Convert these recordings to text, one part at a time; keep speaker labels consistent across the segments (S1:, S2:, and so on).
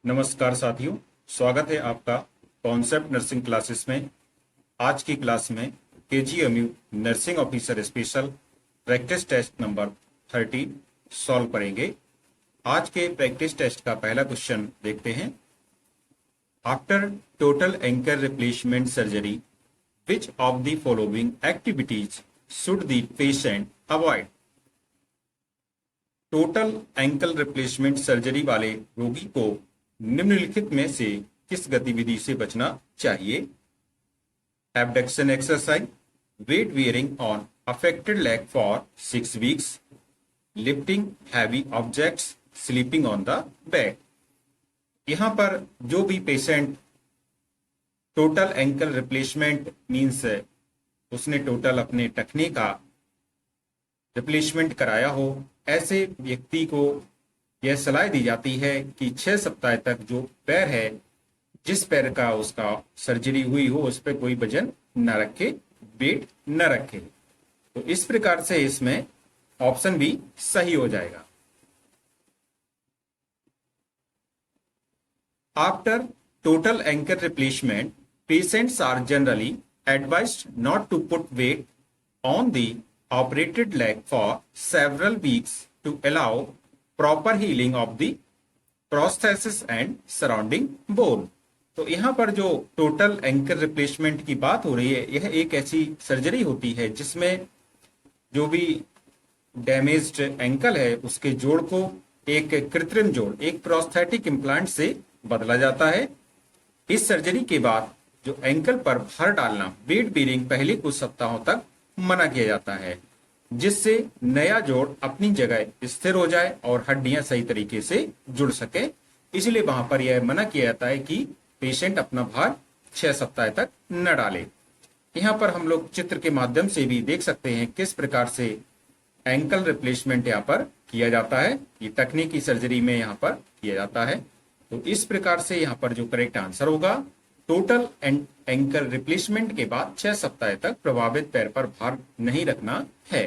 S1: नमस्कार साथियों, स्वागत है आपका कॉन्सेप्ट नर्सिंग क्लासेस में। आज की क्लास में KGMU nursing officer special practice test number 30 solve करेंगे। आज के प्रैक्टिस टेस्ट का पहला क्वेश्चन देखते हैं। After total anchor replacement surgery which of the following activities should the patient avoid. Total ankle replacement surgery वाले रोगी को निम्नलिखित में से किस गतिविधि से बचना चाहिए? Abduction exercise, weight bearing on affected leg for 6 weeks, lifting heavy objects, sleeping on the bed. यहां पर जो भी patient total ankle replacement means उसने टोटल अपने टखने का रिप्लेसमेंट कराया हो, ऐसे व्यक्ति को यह सलाह दी जाती है कि 6 सप्ताह तक जो पैर है, जिस पैर का उसका सर्जरी हुई हो, उस पर कोई वजन न रखे, वेट न रखे। तो इस प्रकार से इसमें ऑप्शन भी सही हो जाएगा। After total ankle replacement patients are generally advised not to put weight on the operated leg for several weeks to allow proper healing of the prosthesis and surrounding bone. तो यहां पर जो टोटल एंकल रिप्लेसमेंट की बात हो रही है, यह एक ऐसी सर्जरी होती है जिसमें जो भी डैमेज्ड एंकल है उसके जोड़ को एक कृत्रिम जोड़, एक प्रोस्थेटिक इम्प्लांट से बदला जाता है। इस सर्जरी के बाद जो एंकल पर भार डालना, वेट बेयरिंग, पहले कुछ सप्ताहों तक मना किया जाता है, जिससे नया जोड़ अपनी जगह स्थिर हो जाए और हड्डियां सही तरीके से जुड़ सके। इसलिए वहां पर यह मना किया जाता है कि पेशेंट अपना भार 6 सप्ताह तक न डाले। यहां पर हम लोग चित्र के माध्यम से भी देख सकते हैं किस प्रकार से एंकल रिप्लेसमेंट यहां पर किया जाता है। ये तकनीकी सर्जरी में यहां पर किया जाता है। तो इस प्रकार से यहां पर जो करेक्ट आंसर होगा, टोटल एंकल रिप्लेसमेंट के बाद 6 सप्ताह तक प्रभावित पैर पर भार नहीं रखना है।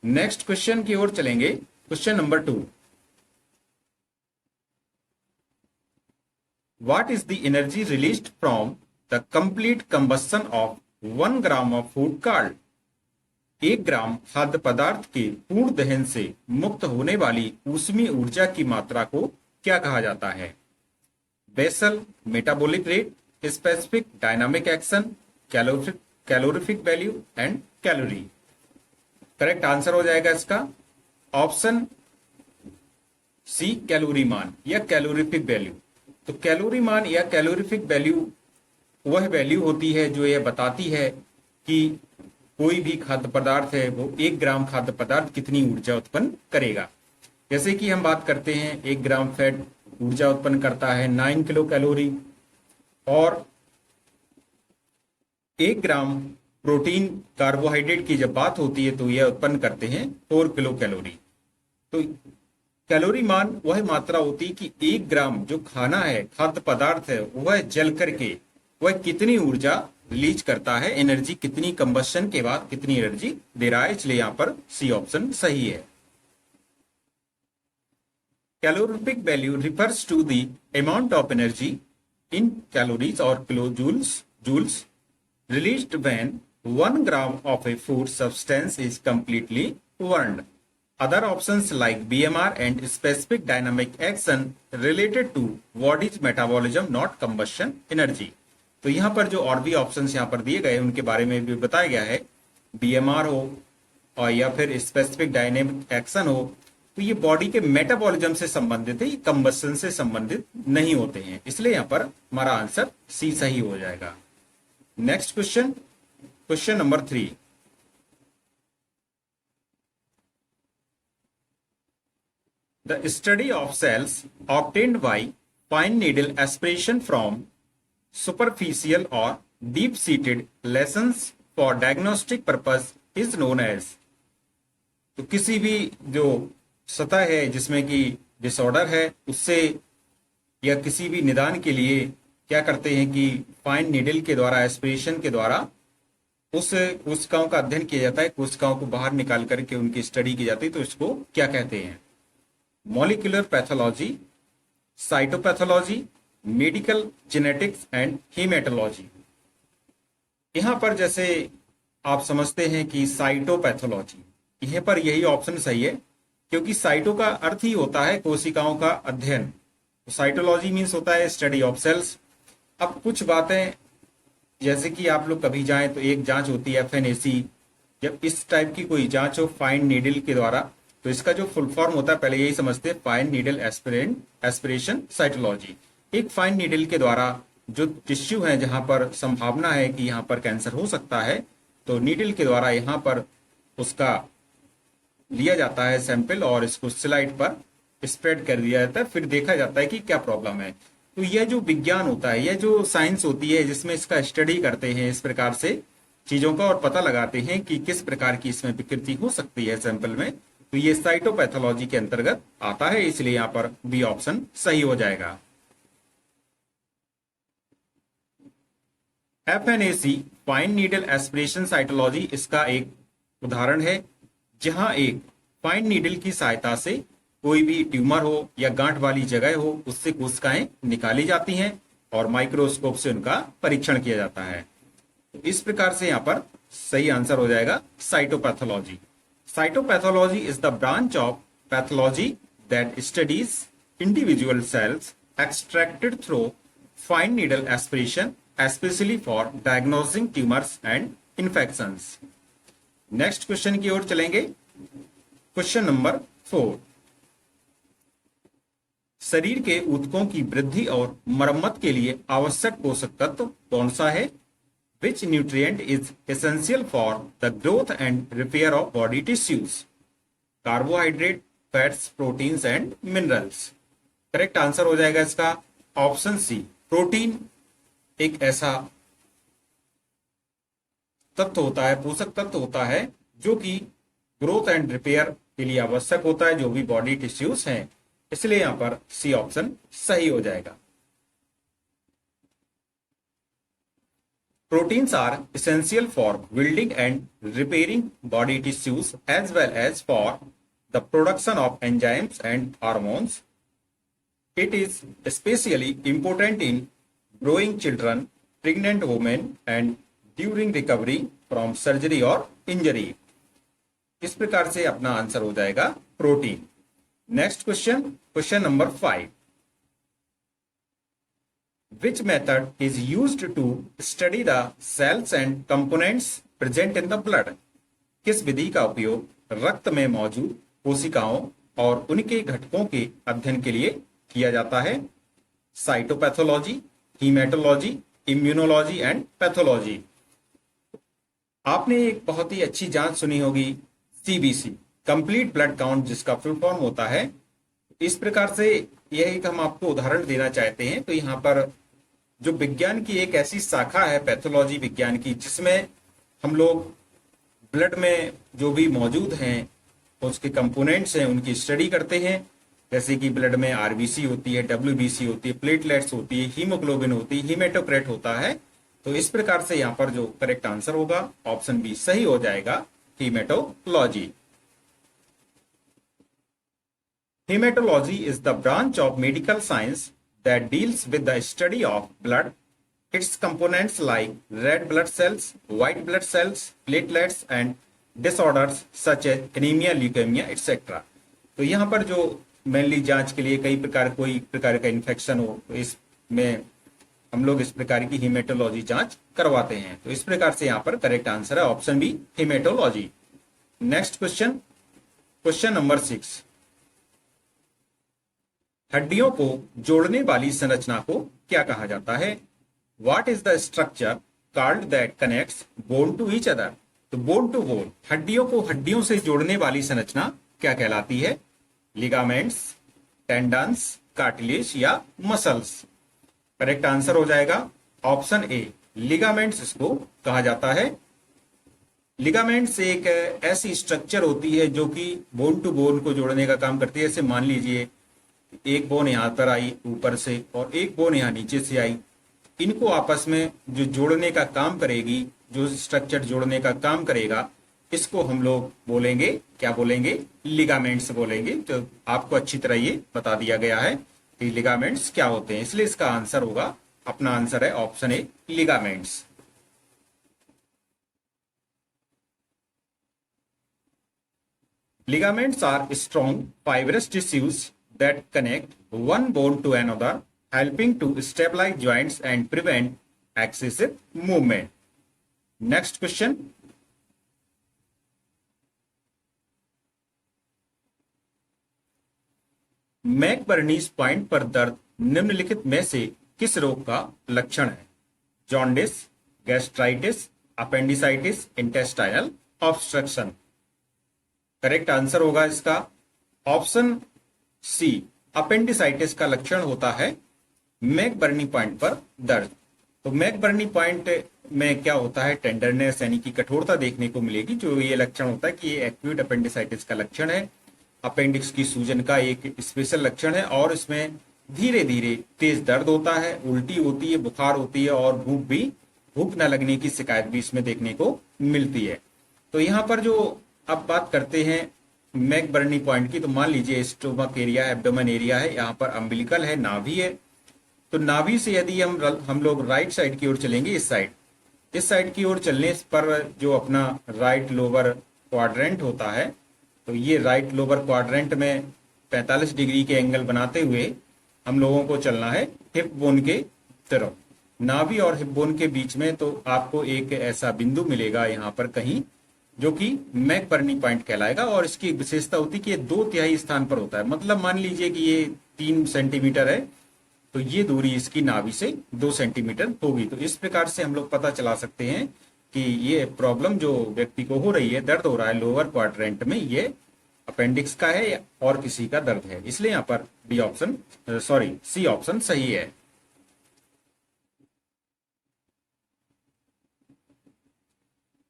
S1: नेक्स्ट क्वेश्चन की ओर चलेंगे। Question number 2, what is the energy released from the complete combustion of 1 gram of food called. 1 ग्राम खाद्य पदार्थ के पूर्ण दहन से मुक्त होने वाली ऊष्मीय ऊर्जा की मात्रा को क्या कहा जाता है? Basal metabolic rate, specific dynamic action, calorific value and calorie. Correct answer हो जाएगा इसका ऑप्शन सी, कैलोरी मान या कैलोरीफिक वैल्यू। तो कैलोरी मान या कैलोरीफिक वैल्यू वह वैल्यू होती है जो यह बताती है कि कोई भी खाद्य पदार्थ है वो 1 ग्राम खाद्य पदार्थ कितनी ऊर्जा उत्पन्न करेगा। जैसे कि हम बात करते हैं 1 ग्राम फैट ऊर्जा उत्पन्न करता है 9 किलो कैलोरी, और 1 ग्राम प्रोटीन कार्बोहाइड्रेट की जब बात होती है तो यह उत्पन्न करते हैं 4 किलो कैलोरी। तो कैलोरी मान वह मात्रा होती है कि 1 ग्राम जो खाना है, खाद्य पदार्थ है, वह जल करके वह कितनी ऊर्जा रिलीज करता है, एनर्जी कितनी, कंबशन के बाद कितनी एनर्जी दे रहा है। इसलिए यहां पर सी ऑप्शन सही है। Calorific value refers to the amount of energy in calories और joules released when 1 gram of a food substance is completely burned. Other options like BMR and specific dynamic action related to body's metabolism, not combustion energy. तो यहाँ पर जो और भी options यहाँ पर दिए गए उनके बारे में भी बताया गया है। BMR हो और या फिर स्पेसिफिक डायनेमिक एक्शन हो, तो ये बॉडी के मेटाबॉलिज्म से संबंधित है, ये कंबस्शन से संबंधित नहीं होते हैं। इसलिए यहाँ पर हमारा आंसर सी सही हो जाएगा। Next question, question number 3, the study of cells obtained by fine needle aspiration from superficial और deep seated lesions for diagnostic purpose is known as. तो किसी भी जो सतह है जिसमें कि डिसऑर्डर है, उससे या किसी भी निदान के लिए क्या करते हैं कि फाइन नीडल के द्वारा, एस्पिरेशन के द्वारा उस कोशिकाओं का अध्ययन किया जाता है, कोशिकाओं को बाहर निकाल करके उनकी स्टडी की जाती है। तो इसको क्या कहते हैं? Molecular pathology, cytopathology, medical genetics and haematology. यहां पर जैसे आप समझते हैं कि साइटोपैथोलॉजी, यहीं पर यही ऑप्शन सही है, क्योंकि साइटो का अर्थ ही होता है कोशिकाओं का अध्ययन। तो साइटोलॉजी मीन्स होता है स्टडी ऑफ सेल्स। अब कुछ बातें जैसे कि आप लोग कभी जाएं तो एक जांच होती है FNAC, जब इस टाइप की कोई जांच हो फाइन नीडल के द्वारा, तो इसका जो फुल फॉर्म होता है पहले यही समझते हैं, फाइन नीडल एस्पिरेशन साइटोलॉजी। एक फाइन नीडल के द्वारा जो टिश्यू है जहां पर संभावना है कि यहाँ पर कैंसर हो सकता है, तो नीडल के द्वारा यहाँ पर उसका लिया जाता है सैंपल और इसको स्लाइड पर स्प्रेड कर दिया जाता है, फिर देखा जाता है कि क्या प्रॉब्लम है। तो यह जो विज्ञान होता है, यह जो साइंस होती है जिसमें इसका स्टडी करते हैं इस प्रकार से चीजों का और पता लगाते हैं कि किस प्रकार की इसमें विकृति हो सकती है सैंपल में, तो ये साइटोपैथोलॉजी के अंतर्गत आता है, इसलिए यहाँ पर बी ऑप्शन सही हो जाएगा। FNAC fine needle aspiration cytology इसका एक उदाहरण है, जहां एक फाइन नीडल की सहायता से कोई भी ट्यूमर हो या गांठ वाली जगह हो उससे कोशिकाएं निकाली जाती हैं और माइक्रोस्कोप से उनका परीक्षण किया जाता है। तो इस प्रकार से यहाँ पर सही आंसर हो जाएगा cytopathology. Cytopathology is the branch of pathology that studies individual cells extracted through fine needle aspiration especially for diagnosing tumors and infections। Next question की ओर चलेंगे। क्वेश्चन नंबर 4, शरीर के ऊतकों की वृद्धि और मरम्मत के लिए आवश्यक पोषक तत्व कौन सा है? Which nutrient is essential for the growth and repair of body tissues? Carbohydrate, fats, proteins and minerals. Correct answer हो जाएगा इसका ऑप्शन सी, प्रोटीन एक ऐसा तत्व होता है, पोषक तत्व होता है जो कि ग्रोथ एंड रिपेयर के लिए आवश्यक होता है, जो भी बॉडी टिश्यूज हैं, इसलिए यहां पर सी ऑप्शन सही हो जाएगा। Proteins are essential for building and repairing body tissues as well as for the production of enzymes and hormones. It is especially important in growing children, pregnant women and during recovery from surgery or injury। इस प्रकार से अपना answer हो जाएगा protein. Next question, question number 5, Which method is used to study the cells and components present in the blood? किस विधि का उपयोग रक्त में मौजूद कोशिकाओं और उनके घटकों के अध्ययन के लिए किया जाता है? Cytopathology, haematology, immunology and pathology. आपने एक बहुत ही अच्छी जांच सुनी होगी, CBC, कंप्लीट ब्लड काउंट, जिसका फुल फॉर्म होता है। इस प्रकार से यह एक हम आपको उदाहरण देना चाहते हैं। तो यहाँ पर जो विज्ञान की एक ऐसी शाखा है पैथोलॉजी विज्ञान की, जिसमें हम लोग ब्लड में जो भी मौजूद हैं उसके कंपोनेंट्स हैं उनकी स्टडी करते हैं, जैसे कि ब्लड में RBC होती है, WBC होती है, प्लेटलेट्स होती है, हीमोग्लोबिन होती है, हीमेटोक्रेट होता है। तो इस प्रकार से यहाँ पर जो करेक्ट आंसर होगा ऑप्शन बी सही हो जाएगा, haematology. Hematology is the branch of medical science that deals with the study of blood, its components like red blood cells, white blood cells, platelets and disorders such as anemia, leukemia, etc। तो यहाँ पर जो mainly जांच के लिए कोई प्रकार का इन्फेक्शन हो, तो इसमें हम लोग इस प्रकार की हीमेटोलॉजी जांच करवाते हैं। तो इस प्रकार से यहाँ पर करेक्ट आंसर है option B, haematology. Next question, question number 6, हड्डियों को जोड़ने वाली संरचना को क्या कहा जाता है? What is the structure called that connects bone to each other? तो बोन टू बोन, हड्डियों को हड्डियों से जोड़ने वाली संरचना क्या कहलाती है? लिगामेंट्स, टेंडन्स, कार्टिलेज या मसल्स। करेक्ट आंसर हो जाएगा ऑप्शन ए, लिगामेंट्स इसको कहा जाता है। लिगामेंट्स एक ऐसी स्ट्रक्चर होती है जो कि बोन टू बोन को जोड़ने का काम करती है। जैसे मान लीजिए एक बोन यहाँ पर आई ऊपर से और एक बोन यहाँ नीचे से आई, इनको आपस में जो जोड़ने का काम करेगी, जो स्ट्रक्चर जोड़ने का काम करेगा, इसको हम लोग बोलेंगे, क्या बोलेंगे? लिगामेंट्स बोलेंगे। तो आपको अच्छी तरह ये बता दिया गया है। कि लिगामेंट्स क्या होते हैं, इसलिए इसका आंसर होगा, अपना आंसर है option A, ligaments. Ligaments are strong fibrous tissues that connect one bone to another, helping to stabilize joints and prevent excessive movement. Next question. McBurney's point पर दर्द निम्नलिखित में से किस रोग का लक्षण है? Jaundice, gastritis, appendicitis, intestinal obstruction. Correct answer होगा इसका ऑप्शन सी, अपेंडिसाइटिस का लक्षण होता है मैकबर्नी पॉइंट पर दर्द। तो मैकबर्नी पॉइंट में क्या होता है, टेंडरनेस यानी कि कठोरता देखने को मिलेगी, जो ये लक्षण होता है कि ये एक्यूट अपेंडिसाइटिस का लक्षण है। अपेंडिक्स की सूजन का एक स्पेशल लक्षण है और इसमें धीरे धीरे तेज दर्द होता है, उल्टी होती है, बुखार होती है और भूख न लगने की शिकायत भी इसमें देखने को मिलती है। तो यहाँ पर जो अब बात करते हैं मैकबर्नी पॉइंट की, तो मान लीजिए स्टोमक एरिया, एब्डोमेन एरिया है, यहाँ पर अम्बिलिकल है, नाभि है। तो नाभि से यदि हम लोग राइट साइड की ओर चलेंगे, इस साइड की ओर चलने पर जो अपना राइट लोअर क्वाड्रेंट होता है, तो ये राइट लोअर क्वाड्रेंट में 45 डिग्री के एंगल बनाते हुए हम लोगों को चलना है हिप बोन के तरफ। नाभि और हिप बोन के बीच में तो आपको एक ऐसा बिंदु मिलेगा यहाँ पर कहीं, जो कि मैकबर्नी पॉइंट कहलाएगा। और इसकी विशेषता होती है कि ये 2/3 स्थान पर होता है। मतलब मान लीजिए कि ये 3 सेंटीमीटर है, तो ये दूरी इसकी नाभि से 2 सेंटीमीटर होगी। तो इस प्रकार से हम लोग पता चला सकते हैं कि ये प्रॉब्लम जो व्यक्ति को हो रही है, दर्द हो रहा है लोअर क्वाड्रेंट में, ये अपेंडिक्स का है और किसी का दर्द है। इसलिए यहाँ पर सी ऑप्शन सही है।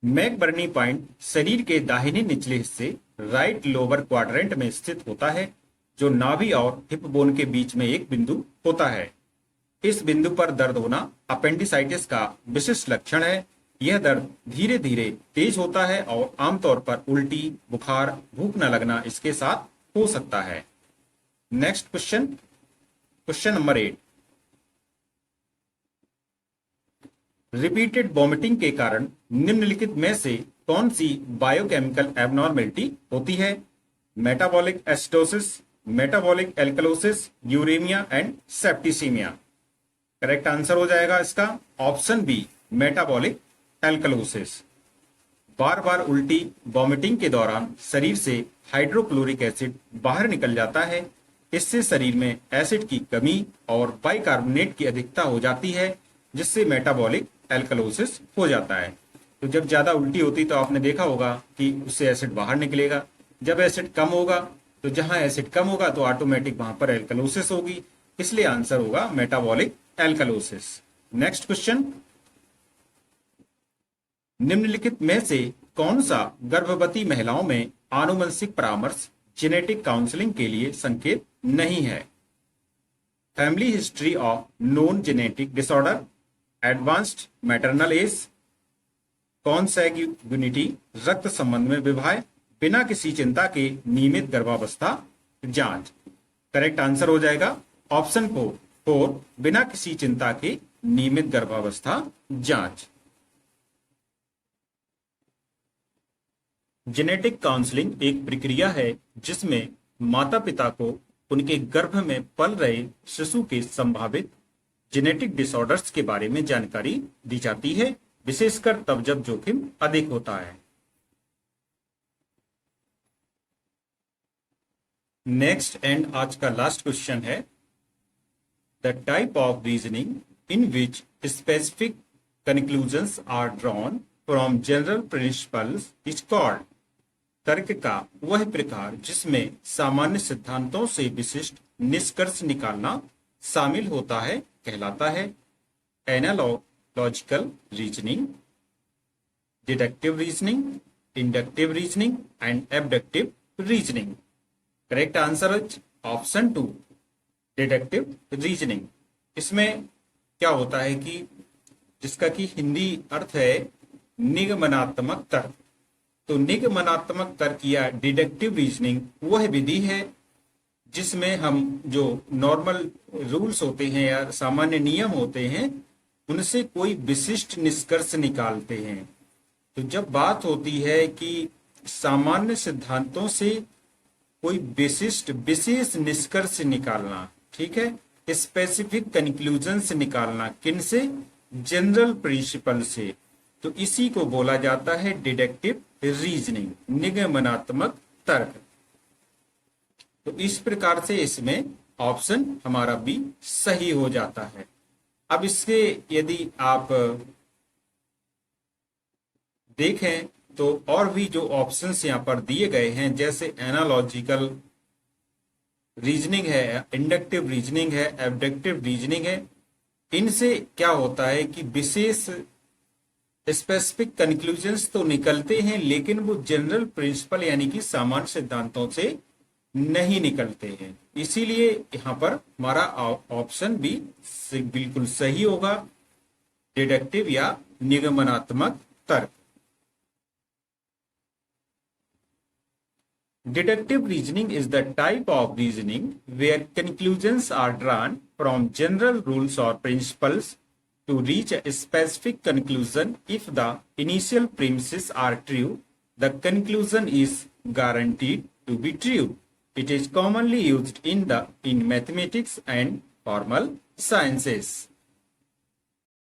S1: मैकबर्नी पॉइंट शरीर के दाहिने निचले हिस्से राइट लोअर क्वाड्रेंट में स्थित होता है, जो नाभि और हिप बोन के बीच में एक बिंदु होता है। इस बिंदु पर दर्द होना अपेंडिसाइटिस का विशिष्ट लक्षण है। यह दर्द धीरे धीरे तेज होता है और आमतौर पर उल्टी, बुखार, भूख न लगना इसके साथ हो सकता है। Next question number 8। Repeated vomiting के कारण निम्नलिखित में से कौन सी बायोकेमिकल एबनॉर्मेलिटी होती है? Metabolic acidosis, metabolic alkalosis, uraemia and septicaemia. Correct answer हो जाएगा इसका ऑप्शन बी, मेटाबॉलिक एल्कलोसिस। बार बार उल्टी, वॉमिटिंग के दौरान शरीर से हाइड्रोक्लोरिक एसिड बाहर निकल जाता है। इससे शरीर में एसिड की कमी और बाइकार्बोनेट की अधिकता हो जाती है, जिससे मेटाबॉलिक एल्कलोसिस हो जाता है। तो जब ज्यादा उल्टी होती तो आपने देखा होगा कि उससे एसिड बाहर निकलेगा। जब एसिड कम होगा, तो जहां एसिड कम होगा तो ऑटोमेटिक वहां पर एल्कलोसिस होगी। इसलिए आंसर होगा मेटाबॉलिक एल्कलोसिस। Next question. निम्नलिखित में से कौन सा गर्भवती महिलाओं में आनुवंशिक परामर्श जेनेटिक काउंसलिंग के लिए संकेत नहीं है? Family history of known genetic disorder, advanced maternal age, consanguinity, रक्त संबंध में विवाह, बिना किसी चिंता के नियमित गर्भावस्था जांच। करेक्ट आंसर हो जाएगा ऑप्शन 4, बिना किसी चिंता के नियमित गर्भावस्था जांच। जेनेटिक काउंसलिंग एक प्रक्रिया है जिसमें माता पिता को उनके गर्भ में पल रहे शिशु के संभावित जेनेटिक डिसऑर्डर्स के बारे में जानकारी दी जाती है, विशेषकर तब जब जोखिम अधिक होता है। नेक्स्ट एंड आज का लास्ट क्वेश्चन है, the type of reasoning in which specific conclusions are drawn from general principles is called. तर्क का वह प्रकार जिसमें सामान्य सिद्धांतों से विशिष्ट निष्कर्ष निकालना शामिल होता है कहलाता है analogical reasoning, deductive reasoning, inductive reasoning and abductive reasoning. Correct answer is option 2, deductive reasoning. इसमें क्या होता है कि जिसका कि हिंदी अर्थ है निगमनात्मक तर्क। तो निगमनात्मक तर्क या डिडक्टिव रीजनिंग वह विधि है जिसमें हम जो नॉर्मल रूल्स होते हैं या सामान्य नियम होते हैं उनसे कोई विशिष्ट निष्कर्ष निकालते हैं। तो जब बात होती है कि सामान्य सिद्धांतों से कोई विशिष्ट विशेष निष्कर्ष निकालना, ठीक है, स्पेसिफिक कंक्लूजन से निकालना, किन से? जनरल प्रिंसिपल से, तो इसी को बोला जाता है डिडक्टिव रीजनिंग, निगमनात्मक तर्क। तो इस प्रकार से इसमें ऑप्शन हमारा बी सही हो जाता है। अब इसके यदि आप देखें तो और भी जो ऑप्शंस यहाँ पर दिए गए हैं, जैसे एनालॉजिकल रीजनिंग है, इंडक्टिव रीजनिंग है, एब्डक्टिव रीजनिंग है, इनसे क्या होता है कि विशेष स्पेसिफिक कंक्लूजन्स तो निकलते हैं लेकिन वो जनरल प्रिंसिपल यानी कि सामान्य सिद्धांतों से नहीं निकलते हैं। इसीलिए यहाँ पर हमारा ऑप्शन बी बिल्कुल सही होगा, डिडक्टिव या निगमनात्मक तर्क। Deductive reasoning is the type of reasoning where conclusions are drawn from general rules or principles to reach a specific conclusion. If the initial premises are true, the conclusion is guaranteed to be true. It is commonly used in mathematics and formal sciences.